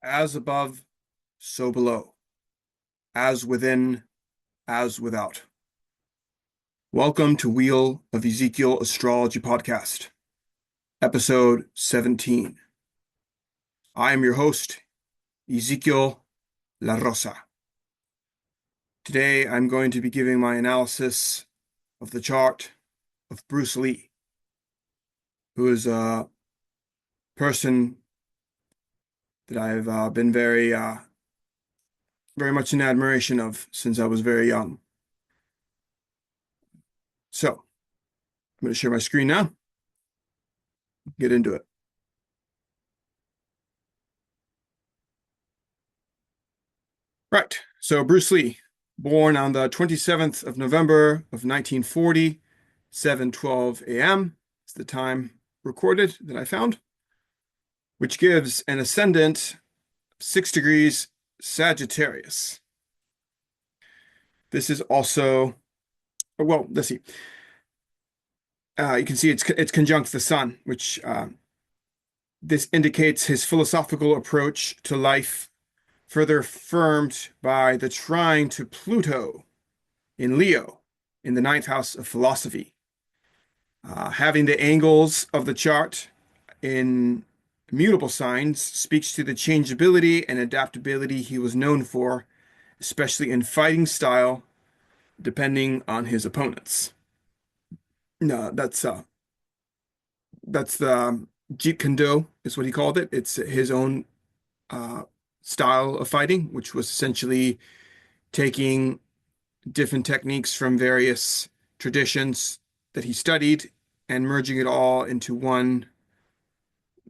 As above, so below, as within, as without. Welcome to Wheel of Ezekiel Astrology Podcast, episode 17. I am your host, Ezekiel La Rosa. Today, I'm going to be giving my analysis of the chart of Bruce Lee, who is a person that I've been very much in admiration of since I was very young. So, I'm going to share my screen now, get into it. Right. So Bruce Lee, born on the 27th of November of 1940, 7:12 a.m. is the time recorded that I found, which gives an ascendant 6 degrees Sagittarius. This is also, well, let's see. You can see it's conjunct the sun, which this indicates his philosophical approach to life, further affirmed by the trine to Pluto in Leo in the ninth house of philosophy. Having the angles of the chart in mutable signs speaks to the changeability and adaptability he was known for, especially in fighting style, depending on his opponents. No, that's the Jeet Kune Do is what he called it. It's his own uh, style of fighting, which was essentially taking different techniques from various traditions that he studied and merging it all into one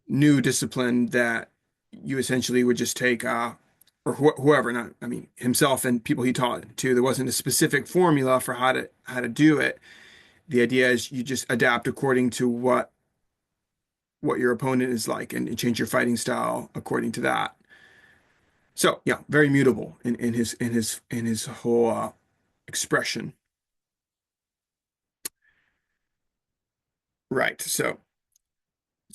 new discipline that you essentially would just take, or whoever, not, I mean, himself and people he taught to. There wasn't a specific formula for how to do it. The idea is you just adapt according to what your opponent is like and change your fighting style according to that. So yeah, very mutable in his whole expression. Right. So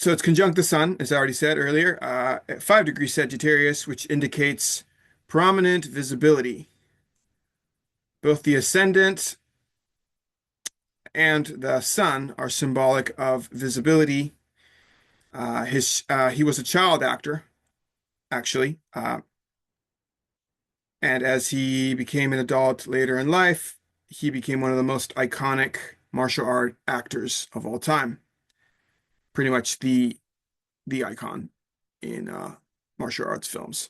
it's conjunct the sun, as I already said earlier, at 5 degrees Sagittarius, which indicates prominent visibility. Both the ascendant and the sun are symbolic of visibility. He was a child actor, actually, and as he became an adult later in life, he became one of the most iconic martial art actors of all time. Pretty much the icon in martial arts films,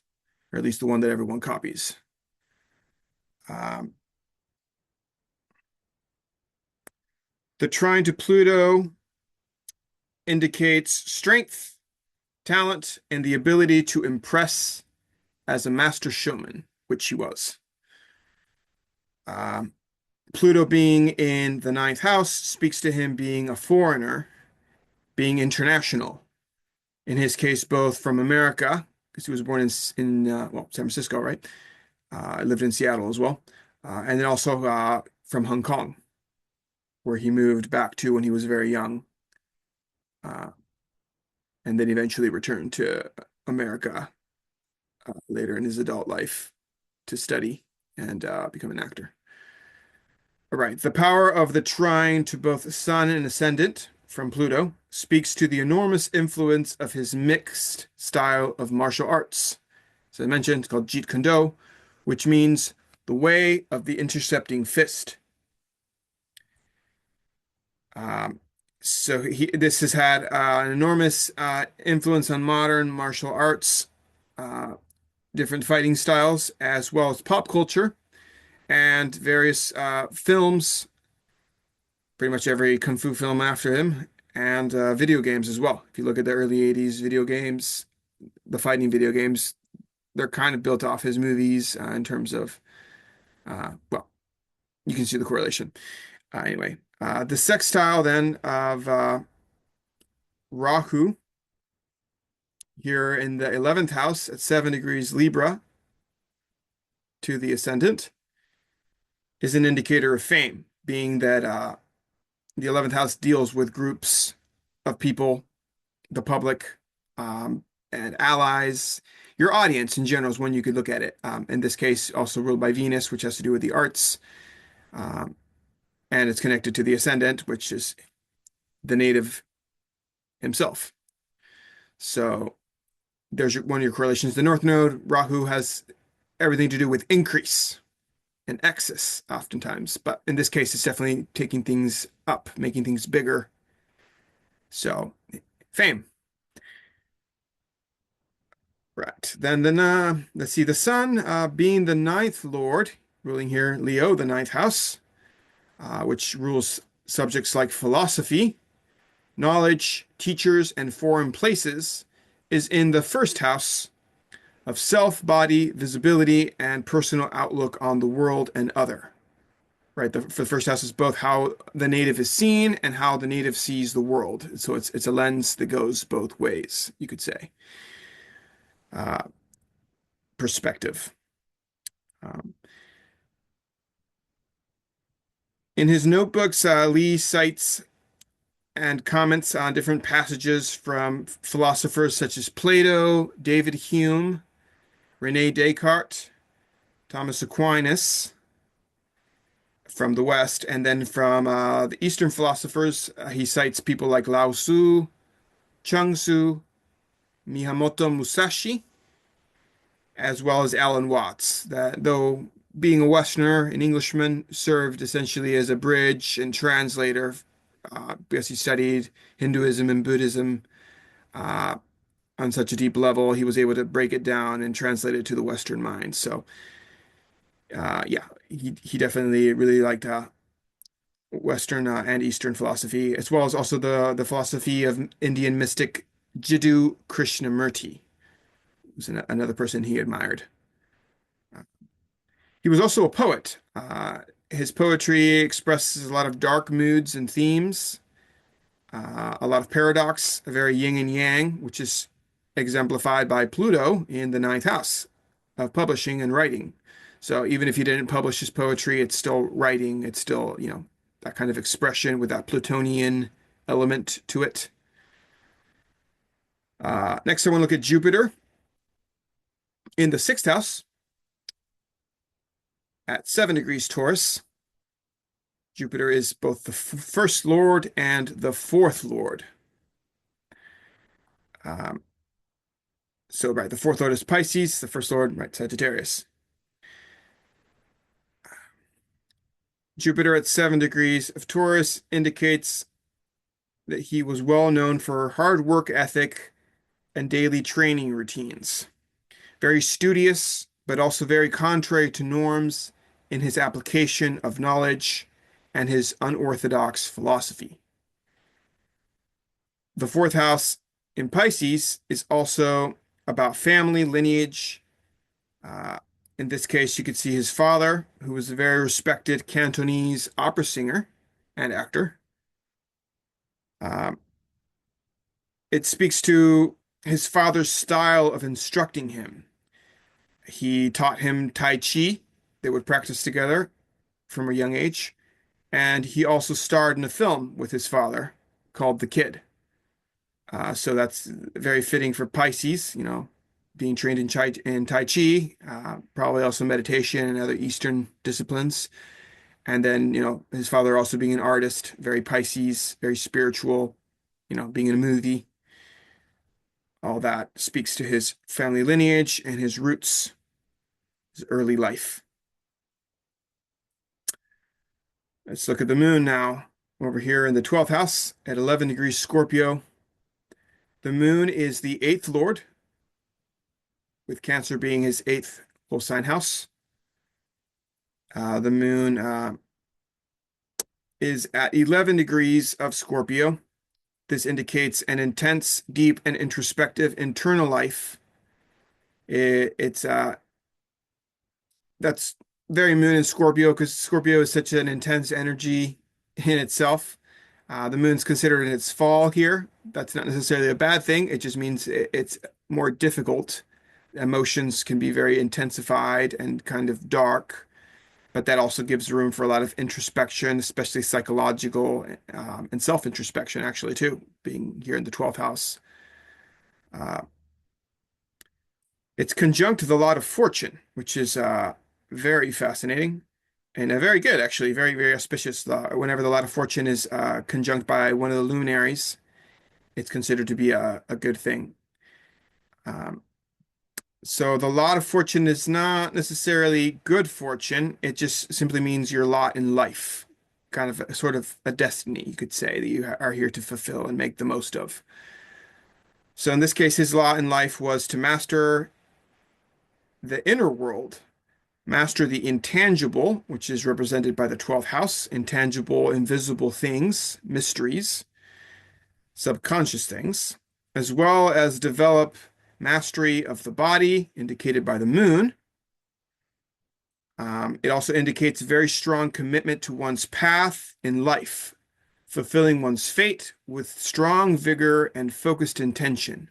or at least the one that everyone copies. Um, the trine to Pluto indicates strength, talent, and the ability to impress as a master showman, which he was. Um, Pluto being in the ninth house speaks to him being a foreigner, being international. In his case, both from America, because he was born in well, San Francisco, right? I lived in Seattle as well, and then also from Hong Kong, where he moved back to when he was very young, uh, and then eventually returned to America later in his adult life to study and become an actor. All right, the power of the trine to both Sun and Ascendant from Pluto speaks to the enormous influence of his mixed style of martial arts. As I mentioned, it's called Jeet Kune Do, which means the way of the intercepting fist. Um, this has had an enormous influence on modern martial arts, uh, different fighting styles, as well as pop culture and various films, pretty much every kung fu film after him, and video games as well. If you look at the early 80s video games, the fighting video games, they're kind of built off his movies in terms of, well, you can see the correlation. Anyway, the sextile then of Rahu here in the 11th house at 7 degrees Libra to the ascendant is an indicator of fame, being that the 11th house deals with groups of people, the public, um, and allies. Your audience in general is one you could look at it. In this case, also ruled by Venus, which has to do with the arts. Um, and it's connected to the ascendant, which is the native himself. So there's one of your correlations. The North Node, Rahu, has everything to do with increase and excess oftentimes. But in this case, it's definitely taking things up, making things bigger. So fame. Right. Then let's see, the sun being the ninth lord, ruling here Leo, the ninth house, which rules subjects like philosophy, knowledge, teachers, and foreign places, is in the first house of self, body, visibility, and personal outlook on the world and other. Right. For the first house is both how the native is seen and how the native sees the world. So it's a lens that goes both ways, you could say. Uh, Perspective. Um, in his notebooks, Lee cites and comments on different passages from philosophers such as Plato, David Hume, Rene Descartes, Thomas Aquinas from the West, and then from the Eastern philosophers, he cites people like Lao Tzu, Chuang Tzu, Miyamoto Musashi, as well as Alan Watts, that though being a Westerner, an Englishman, served essentially as a bridge and translator because he studied Hinduism and Buddhism uh, on such a deep level, he was able to break it down and translate it to the Western mind. So, yeah, he definitely really liked Western and Eastern philosophy, as well as also the philosophy of Indian mystic Jiddu Krishnamurti, who's another person he admired. He was also a poet. His poetry expresses a lot of dark moods and themes, a lot of paradox, a very yin and yang, which is exemplified by Pluto in the ninth house of publishing and writing. So even if he didn't publish his poetry, it's still writing. It's still, that kind of expression with that Plutonian element to it. Next, I want to look at Jupiter in the sixth house at 7 degrees Taurus. Jupiter is both the first lord and the fourth lord. Um, so, right, the fourth lord is Pisces, the first lord, right, Sagittarius. Jupiter at 7 degrees of Taurus indicates that he was well known for hard work ethic and daily training routines. Very studious, but also very contrary to norms in his application of knowledge and his unorthodox philosophy. The fourth house in Pisces is also about family, lineage. Uh, in this case, you could see his father, who was a very respected Cantonese opera singer and actor. Um, it speaks to his father's style of instructing him. He taught him Tai Chi. They would practice together from a young age. And he also starred in a film with his father called The Kid. So that's very fitting for Pisces, being trained in Tai Chi, probably also meditation and other Eastern disciplines. And then, his father also being an artist, very Pisces, very spiritual, being in a movie. All that speaks to his family lineage and his roots, his early life. Let's look at the moon now. Over here in the 12th house at 11 degrees Scorpio. The moon is the eighth lord, with Cancer being his eighth full sign house. The moon is at 11 degrees of Scorpio. This indicates an intense, deep, and introspective internal life. It's that's very moon in Scorpio because Scorpio is such an intense energy in itself. The moon's considered in its fall here. That's not necessarily a bad thing. It just means it's more difficult. Emotions can be very intensified and kind of dark, but that also gives room for a lot of introspection, especially psychological and self-introspection, actually, too, being here in the 12th house. Uh, It's conjunct the lot of fortune, which is very fascinating and very good, actually. Very, very auspicious. Whenever the lot of fortune is conjunct by one of the luminaries, it's considered to be a good thing. Um, so the lot of fortune is not necessarily good fortune. It just simply means your lot in life, kind of a, sort of a destiny, you could say, that you are here to fulfill and make the most of. So in this case, his lot in life was to master the inner world, master the intangible, which is represented by the 12th house, intangible, invisible things, mysteries, subconscious things, as well as develop mastery of the body, indicated by the moon. It also indicates a very strong commitment to one's path in life, fulfilling one's fate with strong vigor and focused intention.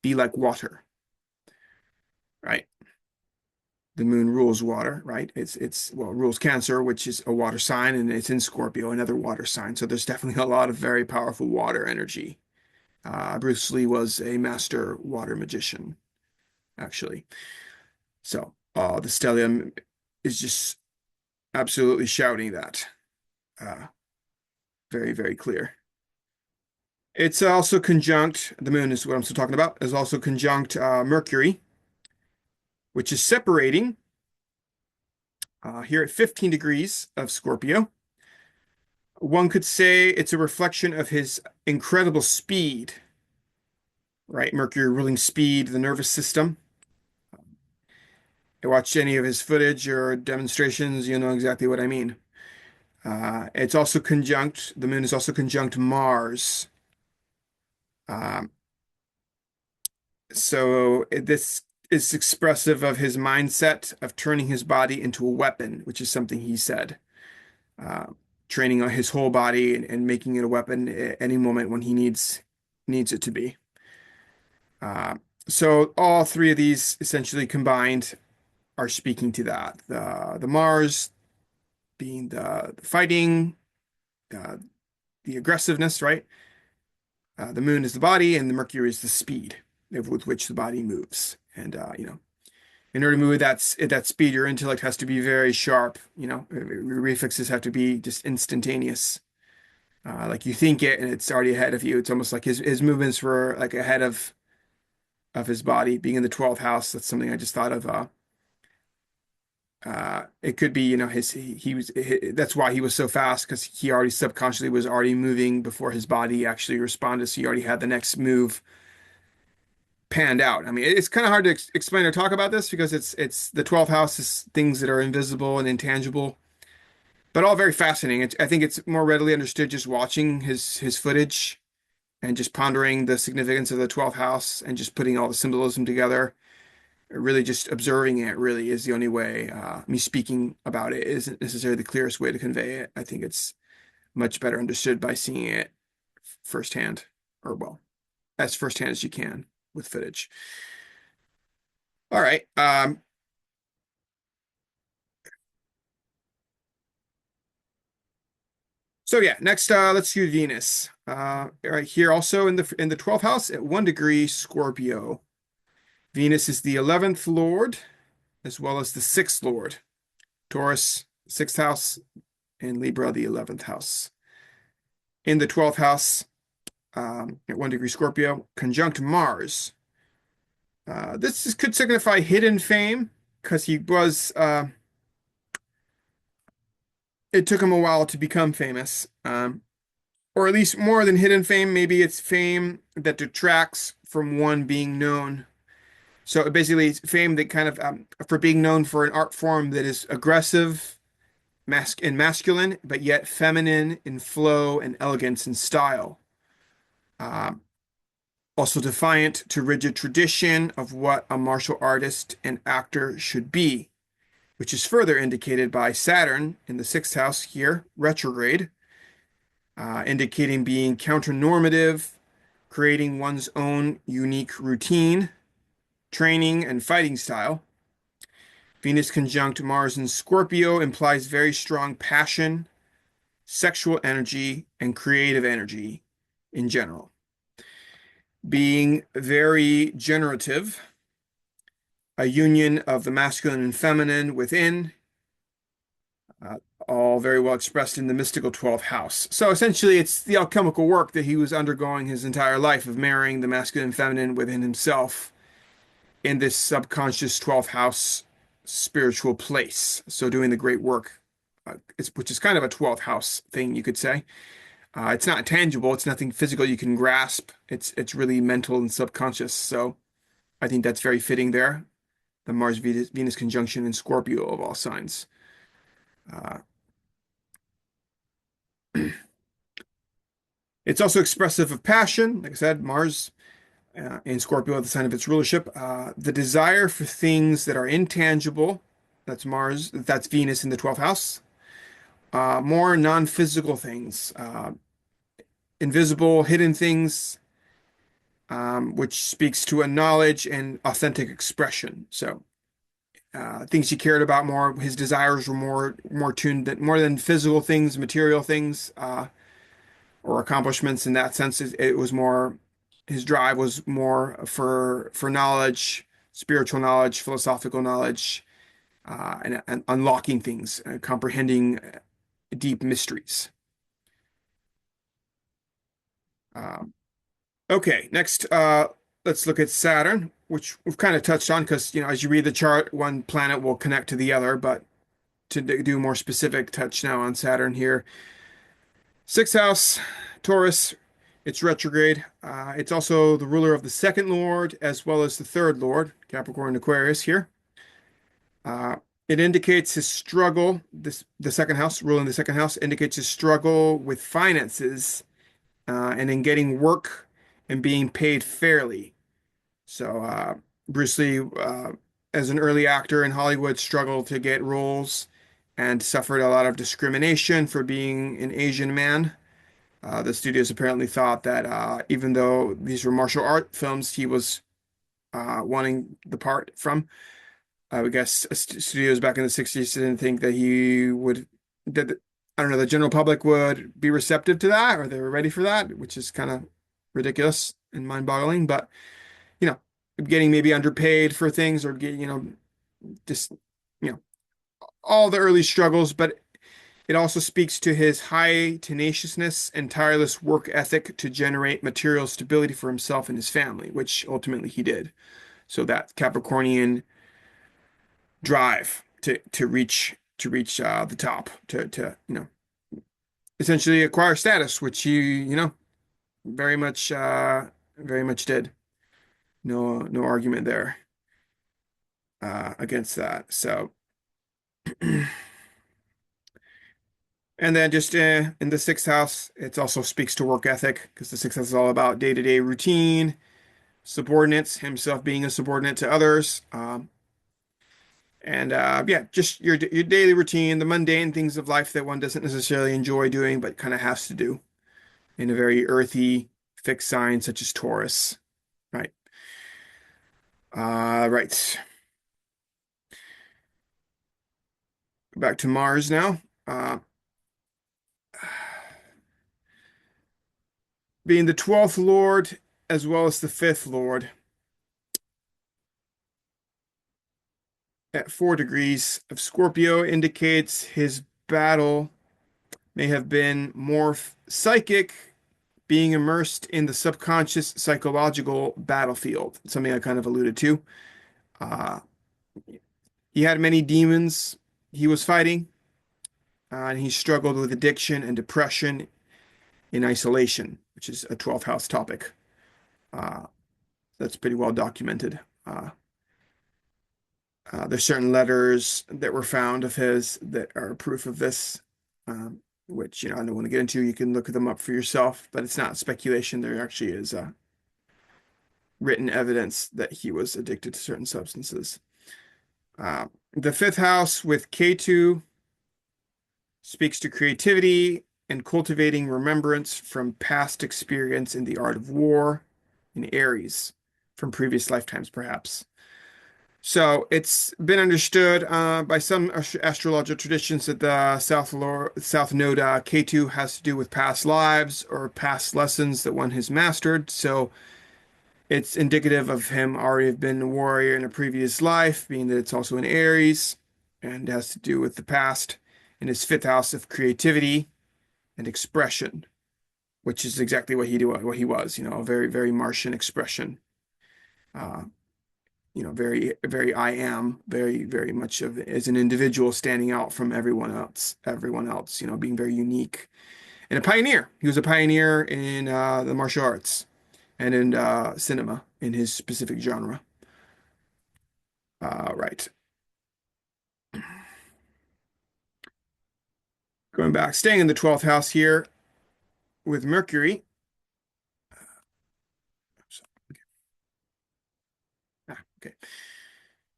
Be like water, right? The moon rules water, right? It's well, rules Cancer, which is a water sign, and it's in Scorpio, another water sign. So there's definitely a lot of very powerful water energy. Bruce Lee was a master water magician, actually. So the stellium is just absolutely shouting that. Uh, very, very clear. It's also conjunct, the moon is what I'm still talking about, is also conjunct Mercury, which is separating here at 15 degrees of Scorpio. One could say it's a reflection of his incredible speed, right? Mercury ruling speed, the nervous system. I watched any of his footage or demonstrations, you know exactly what I mean. It's also conjunct, the moon is also conjunct Mars. Um, this is expressive of his mindset of turning his body into a weapon, which is something he said. Uh, Training on his whole body and making it a weapon at any moment when he needs it to be. Uh, so all three of these essentially combined are speaking to that. The Mars being the fighting, uh, the aggressiveness, right? The moon is the body, and the Mercury is the speed with which the body moves. And in order to move at that speed, your intellect has to be very sharp. Your reflexes have to be just instantaneous. Like you think it, and it's already ahead of you. It's almost like his movements were like ahead of his body, being in the 12th house. That's something I just thought of. It could be, he was that's why he was so fast because he already subconsciously was already moving before his body actually responded. So he already had the next move panned out. I mean, it's kind of hard to explain or talk about this because it's the 12th house is things that are invisible and intangible, but all very fascinating. I think it's more readily understood just watching his footage and just pondering the significance of the 12th house and just putting all the symbolism together. Really just observing it really is the only way. Me speaking about it isn't necessarily the clearest way to convey it. I think it's much better understood by seeing it firsthand, or well, as firsthand as you can with footage. All right. So yeah, next let's do Venus. Right here also in the 12th house at 1 degree Scorpio. Venus is the 11th lord as well as the 6th lord. Taurus, 6th house, and Libra, the 11th house. In the 12th house, at 1 degree Scorpio, conjunct Mars. Could signify hidden fame because it took him a while to become famous, or at least more than hidden fame. Maybe it's fame that detracts from one being known. So basically, it's fame that kind of for being known for an art form that is aggressive, masculine, but yet feminine in flow and elegance and style. Um, Also defiant to rigid tradition of what a martial artist and actor should be, which is further indicated by Saturn in the 6th house here, retrograde, indicating being counter-normative, creating one's own unique routine, training, and fighting style. Venus conjunct Mars in Scorpio implies very strong passion, sexual energy, and creative energy in general. Being very generative, a union of the masculine and feminine within, uh, all very well expressed in the mystical 12th house. So essentially, it's the alchemical work that he was undergoing his entire life of marrying the masculine and feminine within himself in this subconscious 12th house spiritual place. So doing the great work, which is kind of a 12th house thing, you could say. It's not tangible. It's nothing physical you can grasp. It's really mental and subconscious. So I think that's very fitting there. The Mars Venus conjunction in Scorpio of all signs. Uh, it's also expressive of passion. Like I said, Mars in Scorpio, the sign of its rulership. The desire for things that are intangible. That's Mars. That's Venus in the 12th house. More non-physical things, invisible, hidden things, which speaks to a knowledge and authentic expression. So things he cared about more. His desires were more tuned more than physical things, material things, or accomplishments in that sense. It was more his drive was more for knowledge, spiritual knowledge, philosophical knowledge, and unlocking things, comprehending deep mysteries. Um, okay, next, let's look at Saturn, which we've kind of touched on because, as you read the chart, one planet will connect to the other, but to do more specific touch now on Saturn here. Sixth house, Taurus, it's retrograde. It's also the ruler of the second lord as well as the third lord, Capricorn and Aquarius here. Uh, it indicates his struggle. The second house, ruling the second house, indicates his struggle with finances and in getting work and being paid fairly. So Bruce Lee, as an early actor in Hollywood, struggled to get roles and suffered a lot of discrimination for being an Asian man. The studios apparently thought that even though these were martial art films, he was wanting the part from. I guess studios back in the 60s didn't think that he would, that I don't know, the general public would be receptive to that or they were ready for that, which is kind of ridiculous and mind-boggling. But, you know, getting maybe underpaid for things or getting, just, you know, all the early struggles, but it also speaks to his high tenaciousness and tireless work ethic to generate material stability for himself and his family, which ultimately he did. So that Capricornian drive to reach the top, to essentially acquire status, which he very much very much did. No argument there against that. So. And then just in the sixth house, it also speaks to work ethic because the sixth house is all about day-to-day routine, subordinates, himself being a subordinate to others. And yeah, just your daily routine, the mundane things of life that one doesn't necessarily enjoy doing, but kind of has to do in a very earthy, fixed sign such as Taurus. Right. Right. Back to Mars now. Being the 12th Lord as well as the 5th Lord at 4 degrees of Scorpio indicates his battle may have been more psychic, being immersed in the subconscious psychological battlefield, something I kind of alluded to. Uh, he had many demons he was fighting, and he struggled with addiction and depression in isolation, which is a 12th house topic. Uh, that's pretty well documented. There's certain letters that were found of his that are proof of this, which I don't want to get into. You can look them up for yourself, but it's not speculation. There actually is written evidence that he was addicted to certain substances. The fifth house with K2 speaks to creativity and cultivating remembrance from past experience in the art of war in Aries from previous lifetimes, perhaps. So it's been understood by some astrological traditions that the South Node K2 has to do with past lives or past lessons that one has mastered. So It's indicative of him already have been a warrior in a previous life, being that it's also in Aries and has to do with the past in his fifth house of creativity and expression, which is exactly what he was, a very, very Martian expression. Uh, very, very I am, very, very much of as an individual standing out from everyone else, being very unique and a pioneer. He was a pioneer in the martial arts and in cinema in his specific genre. Right. Going back, staying in the 12th house here with Mercury. Okay.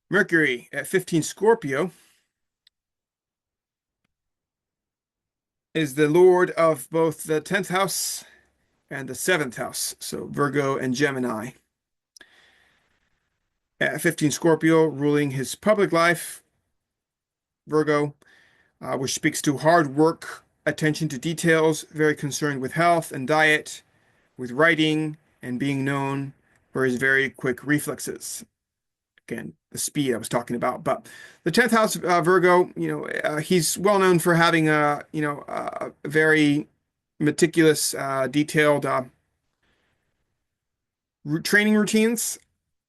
Mercury at 15 Scorpio is the lord of both the 10th house and the 7th house. So Virgo and Gemini. At 15 Scorpio, ruling his public life, Virgo, which speaks to hard work, attention to details, very concerned with health and diet, with writing, and being known for his very quick reflexes. Again, the speed I was talking about. But the 10th house, Virgo, he's well known for having a very meticulous, detailed training routines,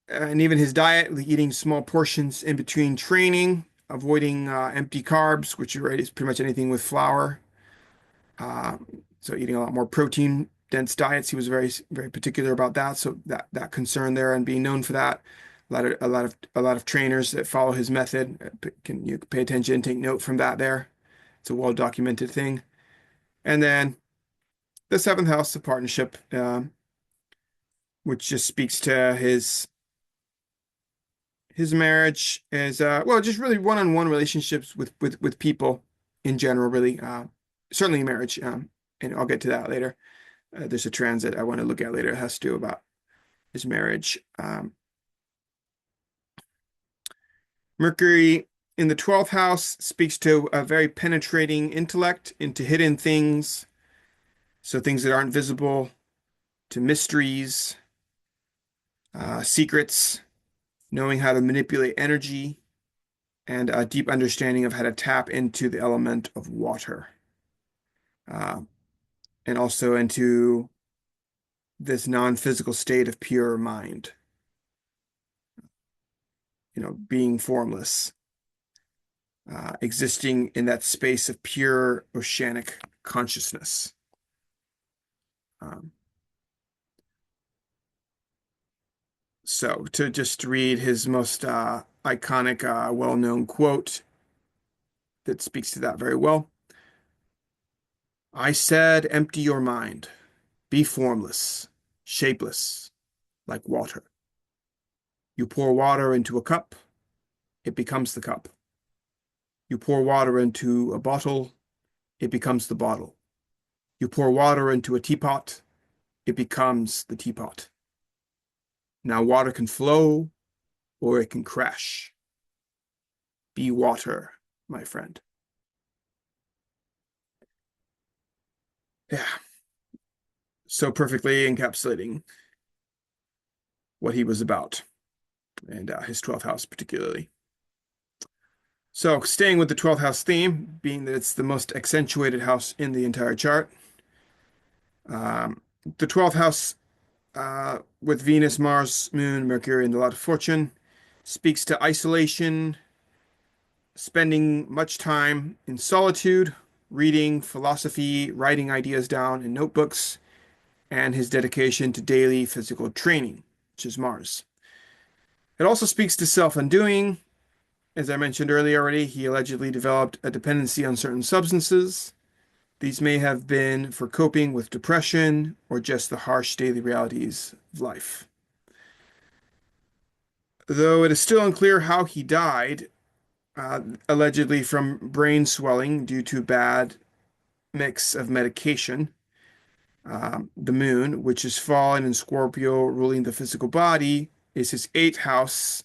and even his diet, like eating small portions in between training, avoiding empty carbs, which is pretty much anything with flour. Uh, so eating a lot more protein dense diets. He was very, very particular about that. So that concern there and being known for that. A lot of trainers that follow his method can you pay attention, take note from that there. It's a well documented thing. And then the seventh house, the partnership, which just speaks to his marriage as well, just really one-on-one relationships with people in general, really. Certainly marriage, and I'll get to that later. There's a transit I want to look at later. It has to do about his marriage. Mercury in the 12th house speaks to a very penetrating intellect into hidden things, so things that aren't visible, to mysteries, secrets, knowing how to manipulate energy, and a deep understanding of how to tap into the element of water, uh, and also into this non-physical state of pure mind, being formless, existing in that space of pure oceanic consciousness. Um, so to just read his most iconic, well-known quote that speaks to that very well. I said, empty your mind, be formless, shapeless, like water. You pour water into a cup, it becomes the cup. You pour water into a bottle, it becomes the bottle. You pour water into a teapot, it becomes the teapot. Now water can flow or it can crash. Be water, my friend. Yeah, so perfectly encapsulating what he was about, and his 12th house particularly. So staying with the 12th house theme, being that it's the most accentuated house in the entire chart, um, the 12th house with Venus, Mars, Moon, Mercury, and the lot of fortune speaks to isolation, spending much time in solitude, reading, philosophy, writing ideas down in notebooks, and his dedication to daily physical training, which is Mars. It also speaks to self-undoing. As I mentioned earlier already, he allegedly developed a dependency on certain substances. These may have been for coping with depression or just the harsh daily realities of life. Though it is still unclear how he died, allegedly from brain swelling due to bad mix of medication. The moon, which is fallen in Scorpio, ruling the physical body, is his eighth house,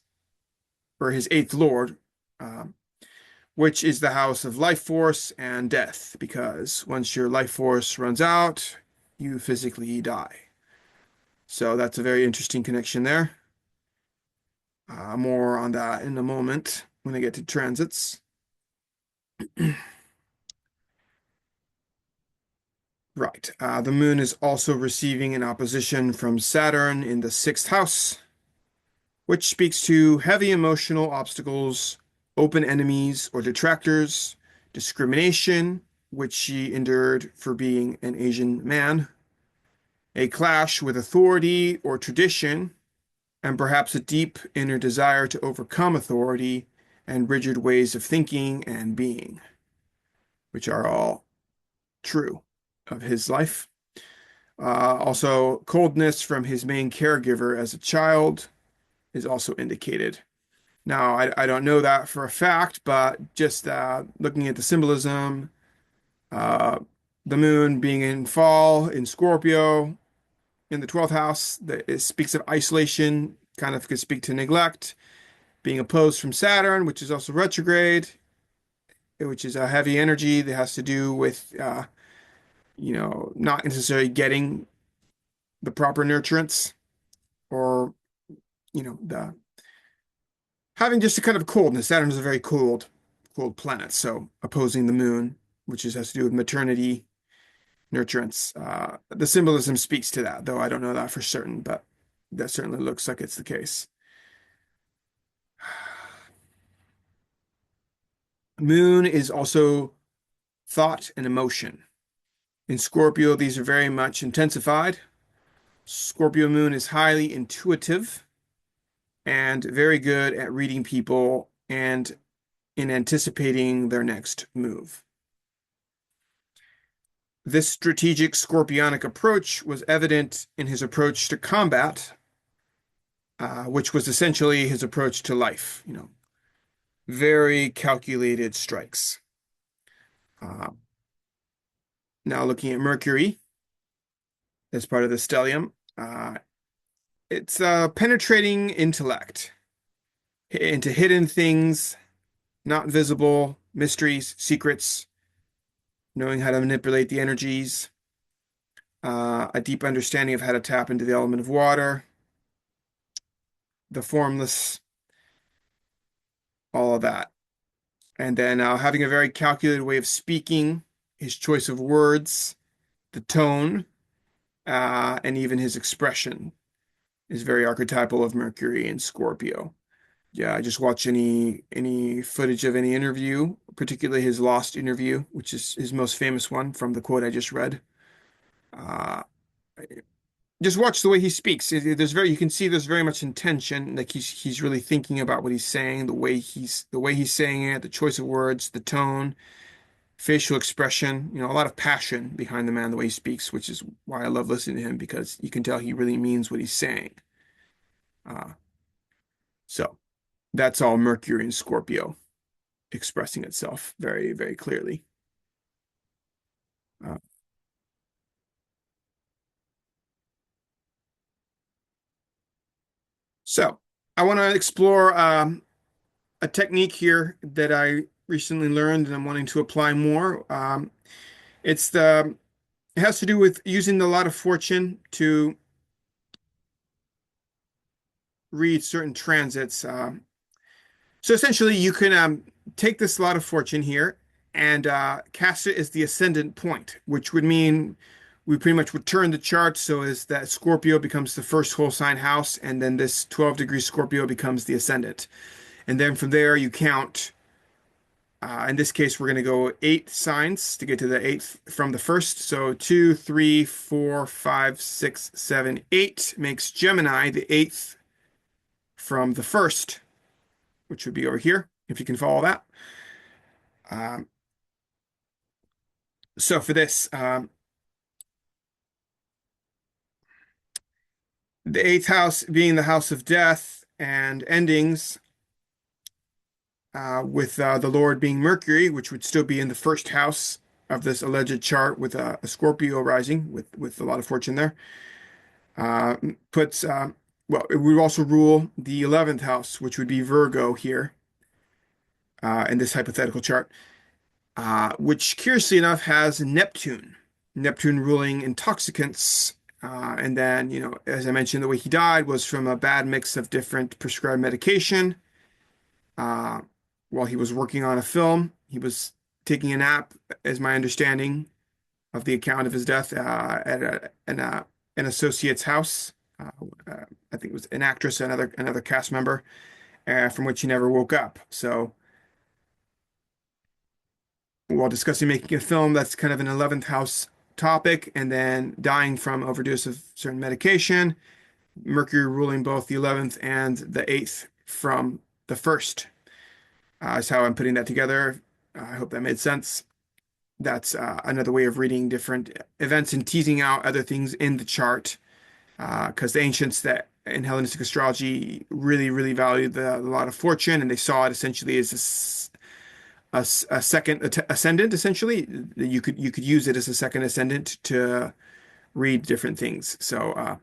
or his eighth lord, um, which is the house of life force and death, because once your life force runs out, you physically die. So that's a very interesting connection there. More on that in a moment when I get to transits. Right. The moon is also receiving an opposition from Saturn in the sixth house, which speaks to heavy emotional obstacles, open enemies or detractors, discrimination, which she endured for being an Asian man, a clash with authority or tradition, and perhaps a deep inner desire to overcome authority and rigid ways of thinking and being, which are all true of his life. Also, coldness from his main caregiver as a child is also indicated. Now, I don't know that for a fact, but just looking at the symbolism, uh, the moon being in fall in Scorpio in the 12th house, that it speaks of isolation, kind of could speak to neglect, being opposed from Saturn, which is also retrograde, which is a heavy energy that has to do with, not necessarily getting the proper nurturance or, the having just a kind of coldness. Saturn is a very cold planet, so opposing the moon, which has to do with maternity, nurturance. The symbolism speaks to that, though I don't know that for certain, but that certainly looks like it's the case. Moon is also thought and emotion. In Scorpio, these are very much intensified. Scorpio moon is highly intuitive and very good at reading people and in anticipating their next move. This strategic scorpionic approach was evident in his approach to combat, which was essentially his approach to life, very calculated strikes. Uh, Now looking at Mercury as part of the stellium, it's penetrating intellect into hidden things, not visible, mysteries, secrets, knowing how to manipulate the energies, a deep understanding of how to tap into the element of water, the formless, all of that. And then having a very calculated way of speaking, his choice of words, the tone, and even his expression is very archetypal of Mercury and Scorpio. Yeah, I just watch any footage of any interview, particularly his Lost interview, which is his most famous one from the quote I just read. Uh, just watch the way he speaks. You can see there's very much intention, like he's really thinking about what he's saying, the way he's saying it, the choice of words, the tone, facial expression, a lot of passion behind the man, the way he speaks, which is why I love listening to him because you can tell he really means what he's saying. Uh, so that's all Mercury and Scorpio expressing itself very, very clearly. Uh, so I want to explore a technique here that I recently learned and I'm wanting to apply more. It's the it has to do with using the lot of fortune to read certain transits. So essentially, you can take this lot of fortune here and cast it as the ascendant point, which would mean we pretty much would turn the chart so as that Scorpio becomes the first whole sign house, and then this 12-degree Scorpio becomes the ascendant. And then from there, you count. In this case, we're going to go 8 signs to get to the eighth from the first. So 2, 3, 4, 5, 6, 7, 8 makes Gemini the eighth from the first, which would be over here, if you can follow that. Um, so for this, the eighth house being the house of death and endings, with the Lord being Mercury, which would still be in the first house of this alleged chart with a Scorpio rising with a lot of fortune there, uh, puts, well, it would also rule the 11th house, which would be Virgo here in this hypothetical chart, which curiously enough has Neptune ruling intoxicants, And then, as I mentioned, the way he died was from a bad mix of different prescribed medication. Uh, while he was working on a film, he was taking a nap, as my understanding of the account of his death, at an associate's house. Uh, I think it was an actress, another cast member, from which he never woke up. So, while discussing making a film, that's kind of an 11th house topic, and then dying from overdose of certain medication. Mercury ruling both the 11th and the 8th from the first. Is how I'm putting that together. I hope that made sense. That's another way of reading different events and teasing out other things in the chart. Because the ancients that in Hellenistic astrology really, really valued the lot of fortune, and they saw it essentially as a second ascendant. Essentially, you could use it as a second ascendant to read different things. So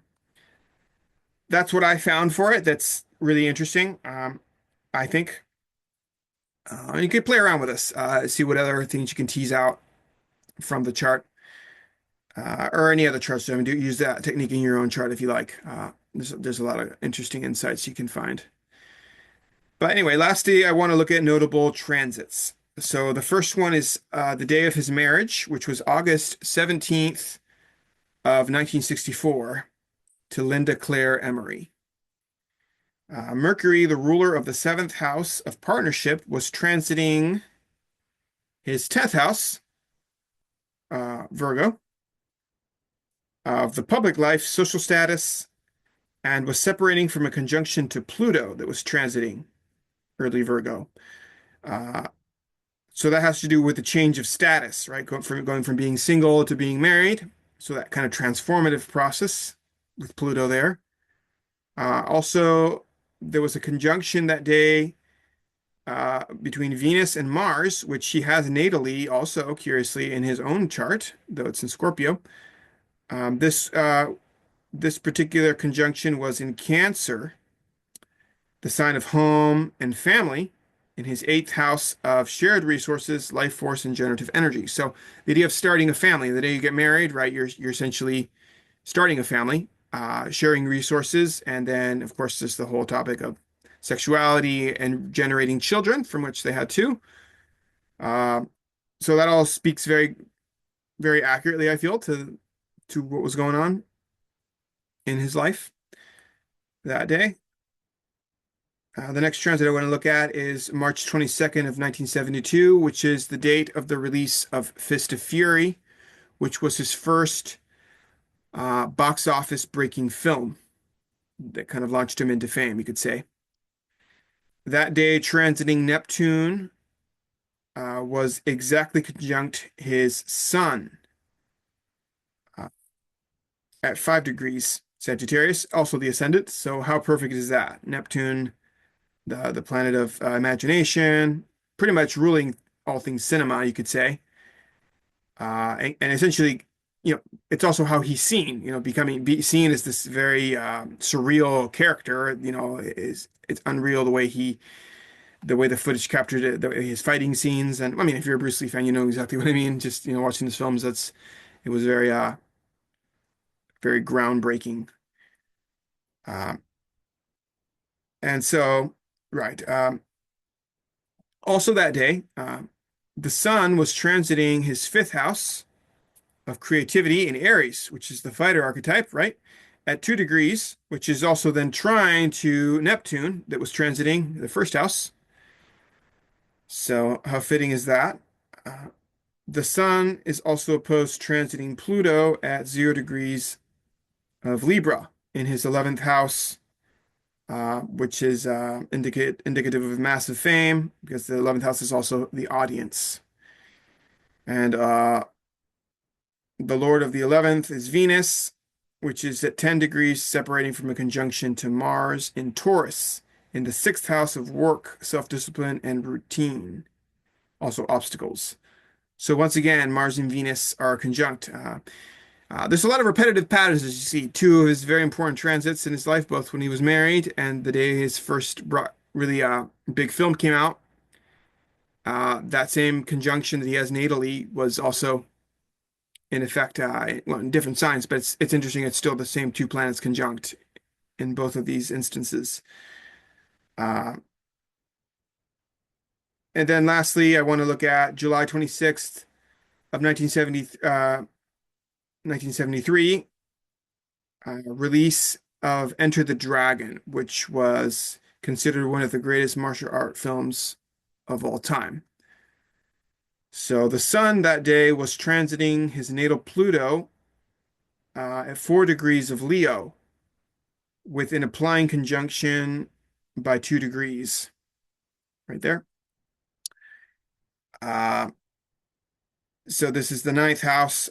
that's what I found for it. That's really interesting. I think. You could play around with this, see what other things you can tease out from the chart, or any other charts. So, I mean, do use that technique in your own chart if you like. There's a lot of interesting insights you can find. But anyway, lastly, I want to look at notable transits. So the first one is the day of his marriage, which was August 17th of 1964 to Linda Claire Emery. Mercury, the ruler of the seventh house of partnership, was transiting his 10th house, Virgo, of the public life, social status, and was separating from a conjunction to Pluto that was transiting early Virgo. Uh, so that has to do with the change of status, right? Going from being single to being married. So that kind of transformative process with Pluto there. Also, there was a conjunction that day between Venus and Mars, which he has natally also, curiously, in his own chart, though it's in Scorpio. This particular conjunction was in Cancer, the sign of home and family, in his eighth house of shared resources, life force, and generative energy. So the idea of starting a family, the day you get married, right, you're essentially starting a family, sharing resources, and then of course there's the whole topic of sexuality and generating children, from which they had two. Uh, so that all speaks very, very accurately, I feel, to what was going on in his life that day. The next transit I want to look at is March 22nd of 1972, which is the date of the release of Fist of Fury, which was his first box office breaking film that kind of launched him into fame, you could say. That day, transiting Neptune was exactly conjunct his sun uh, at 5 degrees Sagittarius, also the ascendant. So how perfect is that? Neptune, the planet of imagination, pretty much ruling all things cinema, you could say. And essentially, it's also how he's seen, be seen as this very surreal character, it's unreal the way the footage captured it, his fighting scenes. And I mean, if you're a Bruce Lee fan, you know exactly what I mean. Just, watching his films, it was very, very groundbreaking. Um, and so, right. Also that day, the sun was transiting his fifth house of creativity in Aries, which is the fighter archetype, right? At 2 degrees, which is also then trine to Neptune that was transiting the first house. So how fitting is that? Uh, the sun is also opposed transiting Pluto at 0 degrees of Libra in his 11th house, which is indicative of massive fame because the 11th house is also the audience. And the Lord of the 11th is Venus, which is at 10 degrees, separating from a conjunction to Mars in Taurus, in the sixth house of work, self-discipline, and routine, also obstacles. So once again, Mars and Venus are conjunct. There's a lot of repetitive patterns, as you see. Two of his very important transits in his life, both when he was married and the day his first really big film came out. That same conjunction that he has natally was also in effect, well, in different signs, but it's interesting. It's still the same two planets conjunct in both of these instances. Uh, and then lastly, I want to look at July 26th of 1973, release of Enter the Dragon, which was considered one of the greatest martial art films of all time. So the sun that day was transiting his natal Pluto at 4 degrees of Leo, with an applying conjunction by 2 degrees right there. Uh, so this is the ninth house.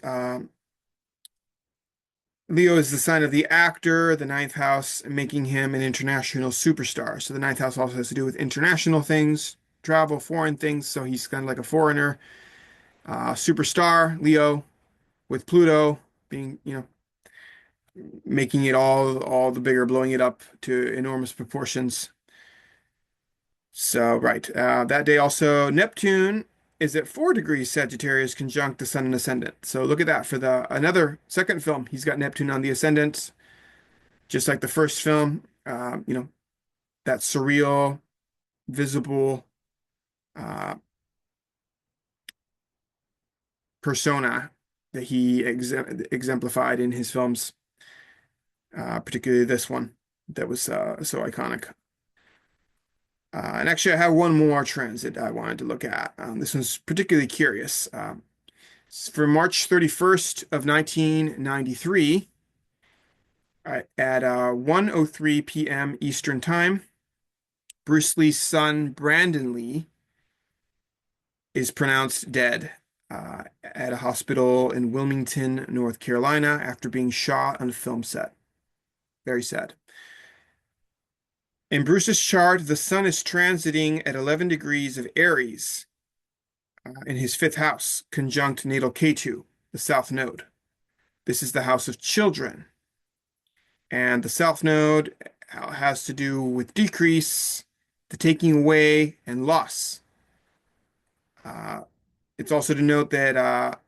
Leo is the sign of the actor, the ninth house making him an international superstar. So the ninth house also has to do with international things, travel, foreign things. So he's kind of like a foreigner, superstar, Leo, with Pluto being, making it all the bigger, blowing it up to enormous proportions. So, right. That day also, Neptune is at 4 degrees Sagittarius conjunct the Sun and Ascendant. So look at that for the another second film. He's got Neptune on the Ascendant, just like the first film. That surreal, visible uh, persona that he exemplified in his films, particularly this one that was so iconic. And actually, I have one more transit I wanted to look at. This one's particularly curious. For March 31st of 1993, at 1:03 p.m. Eastern Time, Bruce Lee's son, Brandon Lee, is pronounced dead at a hospital in Wilmington, North Carolina, after being shot on a film set. Very sad. In Bruce's chart, the sun is transiting at 11 degrees of Aries in his fifth house, conjunct natal Ketu, the south node. This is the house of children. And the south node has to do with decrease, the taking away, and loss. Uh, it's also to note that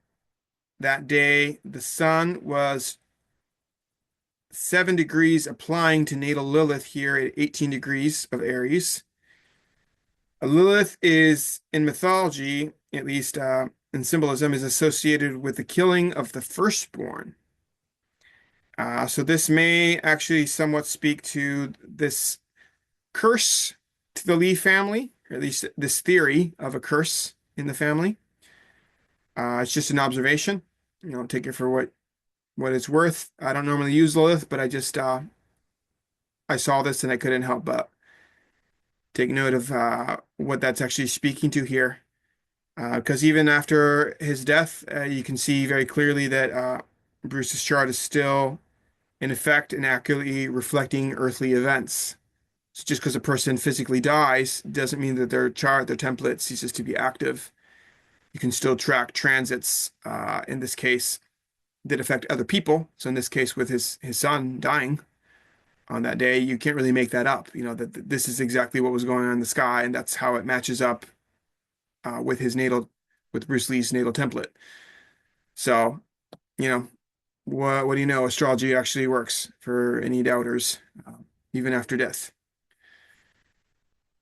that day the sun was 7 degrees applying to natal Lilith here at 18 degrees of Aries. Lilith is in mythology, at least in symbolism, is associated with the killing of the firstborn. So this may actually somewhat speak to this curse to the Lee family, or at least this theory of a curse in the family. It's just an observation. Take it for what it's worth. I don't normally use Lilith, but I saw this and I couldn't help but take note of what that's actually speaking to here. Because even after his death, you can see very clearly that Bruce's chart is still in effect and accurately reflecting earthly events. So just because a person physically dies doesn't mean that their chart, their template ceases to be active. You can still track transits, in this case, that affect other people. So in this case, with his son dying on that day, you can't really make that up. That this is exactly what was going on in the sky, and that's how it matches up with with Bruce Lee's natal template. So, you know, what do you know? Astrology actually works for any doubters, even after death.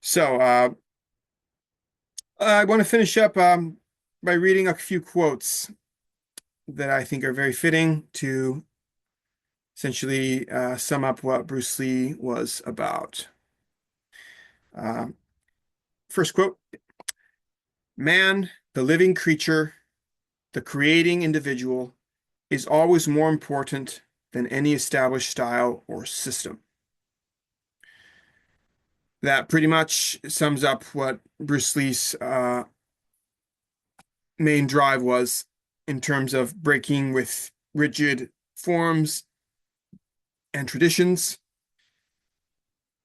So, I want to finish up by reading a few quotes that I think are very fitting to essentially sum up what Bruce Lee was about. Um, First quote: Man, the living creature, the creating individual, is always more important than any established style or system. That pretty much sums up what Bruce Lee's main drive was in terms of breaking with rigid forms and traditions,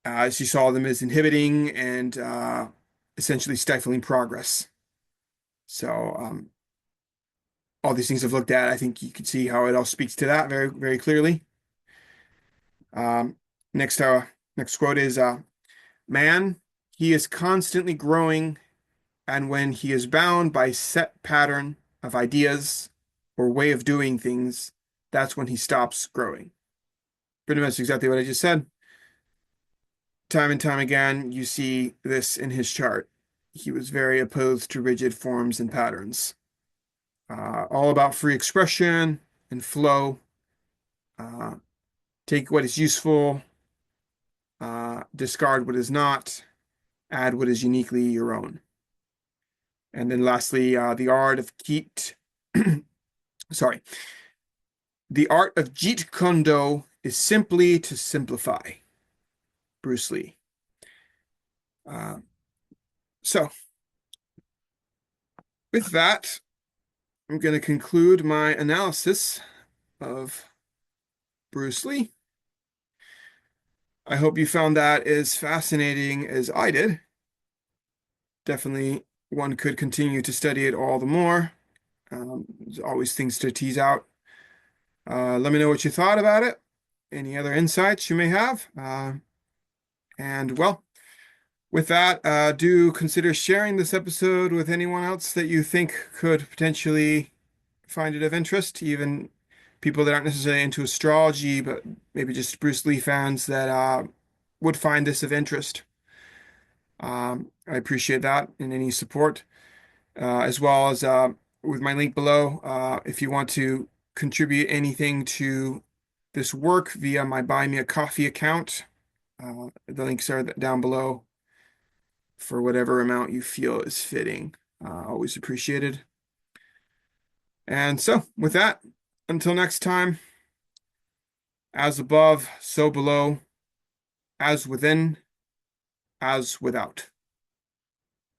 as you saw them as inhibiting and essentially stifling progress. So all these things I've looked at, I think you can see how it all speaks to that very, very clearly. Um, next, next quote is, "Man, he is constantly growing, and when he is bound by set pattern of ideas, or way of doing things, that's when he stops growing. Pretty much exactly what I just said. Time and time again, you see this in his chart. He was very opposed to rigid forms and patterns. All about free expression and flow. Uh, take what is useful, discard what is not, add what is uniquely your own. And then lastly, the art of sorry, the art of Jeet Kune Do is simply to simplify. Bruce Lee. Uh, so with that, I'm going to conclude my analysis of Bruce Lee. I hope you found that as fascinating as I did. Definitely one could continue to study it all the more. There's always things to tease out. Let me know what you thought about it. Any other insights you may have. And well, with that, do consider sharing this episode with anyone else that you think could potentially find it of interest, even people that aren't necessarily into astrology, but maybe just Bruce Lee fans that would find this of interest. I appreciate that and any support, as well as with my link below. If you want to contribute anything to this work via my Buy Me a Coffee account, the links are down below for whatever amount you feel is fitting. Always appreciated. And so, with that, until next time, as above, so below, as within, as without.